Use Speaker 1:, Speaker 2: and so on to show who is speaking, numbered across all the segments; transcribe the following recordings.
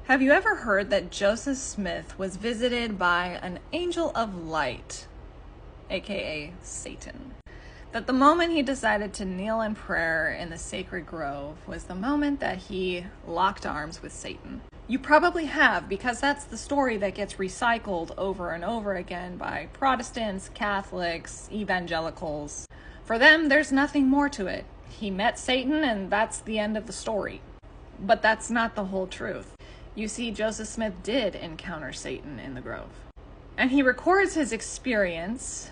Speaker 1: Have you ever heard that Joseph Smith was visited by an angel of light, aka Satan? That the moment he decided to kneel in prayer in the sacred grove was the moment that he locked arms with Satan. You probably have, because that's the story that gets recycled over and over again by Protestants, Catholics, evangelicals. For them, there's nothing more to it. He met Satan and that's the end of the story. But that's not the whole truth. You see, Joseph Smith did encounter Satan in the grove. And he records his experience,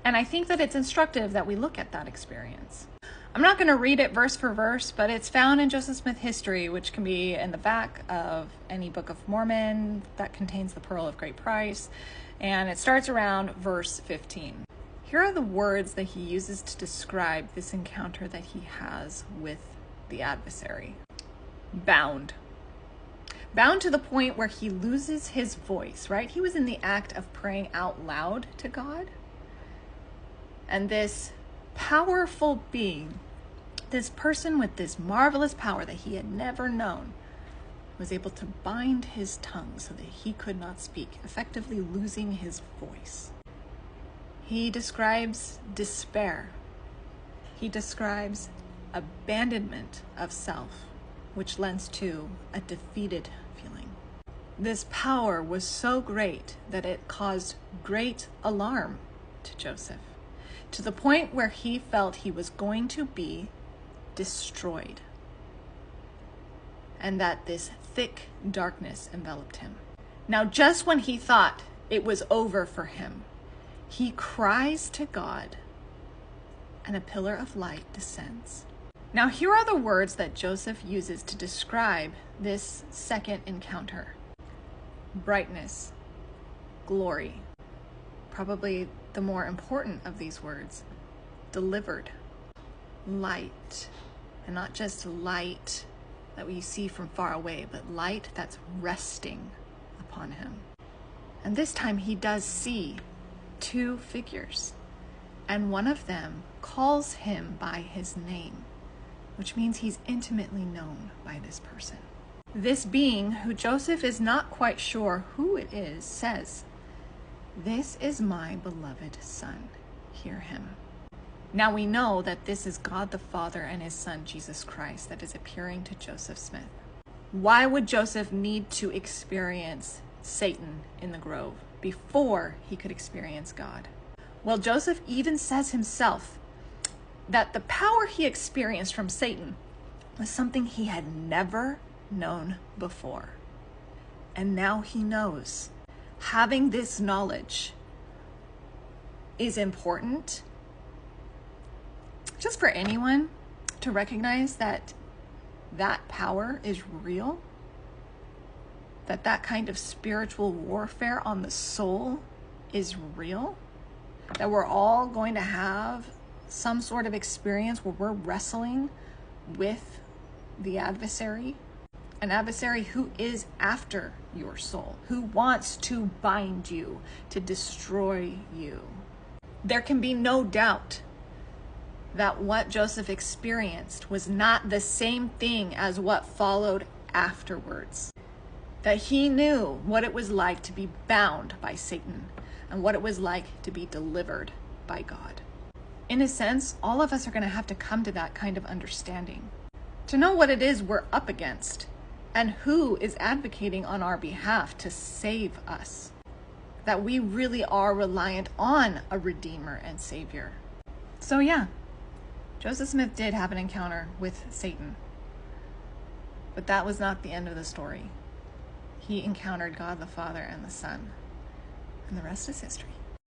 Speaker 1: and I think that it's instructive that we look at that experience. I'm not going to read it verse for verse, but it's found in Joseph Smith history, which can be in the back of any Book of Mormon that contains the Pearl of Great Price, and it starts around verse 15. Here are the words that he uses to describe this encounter that he has with the adversary. Bound. Bound to the point where he loses his voice, right? He was in the act of praying out loud to God. And this powerful being, this person with this marvelous power that he had never known, was able to bind his tongue so that he could not speak, effectively losing his voice. He describes despair. He describes abandonment of self, which lends to a defeated feeling. This power was so great that it caused great alarm to Joseph, to the point where he felt he was going to be destroyed, and that this thick darkness enveloped him. Now, just when he thought it was over for him, he cries to God, and a pillar of light descends. Now, here are the words that Joseph uses to describe this second encounter. Brightness, glory, probably the more important of these words, delivered, light, and not just light that we see from far away, but light that's resting upon him. And this time he does see two figures, and one of them calls him by his name, which means he's intimately known by this person. This being, who Joseph is not quite sure who it is, says, "This is my beloved son, hear him." Now we know that this is God the Father and his son, Jesus Christ, that is appearing to Joseph Smith. Why would Joseph need to experience Satan in the grove before he could experience God? Well, Joseph even says himself that the power he experienced from Satan was something he had never known before. And now he knows. Having this knowledge is important just for anyone to recognize that that power is real, that that kind of spiritual warfare on the soul is real, that we're all going to have some sort of experience where we're wrestling with the adversary, an adversary who is after your soul, who wants to bind you, to destroy you. There can be no doubt that what Joseph experienced was not the same thing as what followed afterwards. That he knew what it was like to be bound by Satan and what it was like to be delivered by God. In a sense, all of us are going to have to come to that kind of understanding, to know what it is we're up against and who is advocating on our behalf to save us, that we really are reliant on a Redeemer and Savior. So yeah, Joseph Smith did have an encounter with Satan, but that was not the end of the story. He encountered God the Father and the Son, and the rest is history.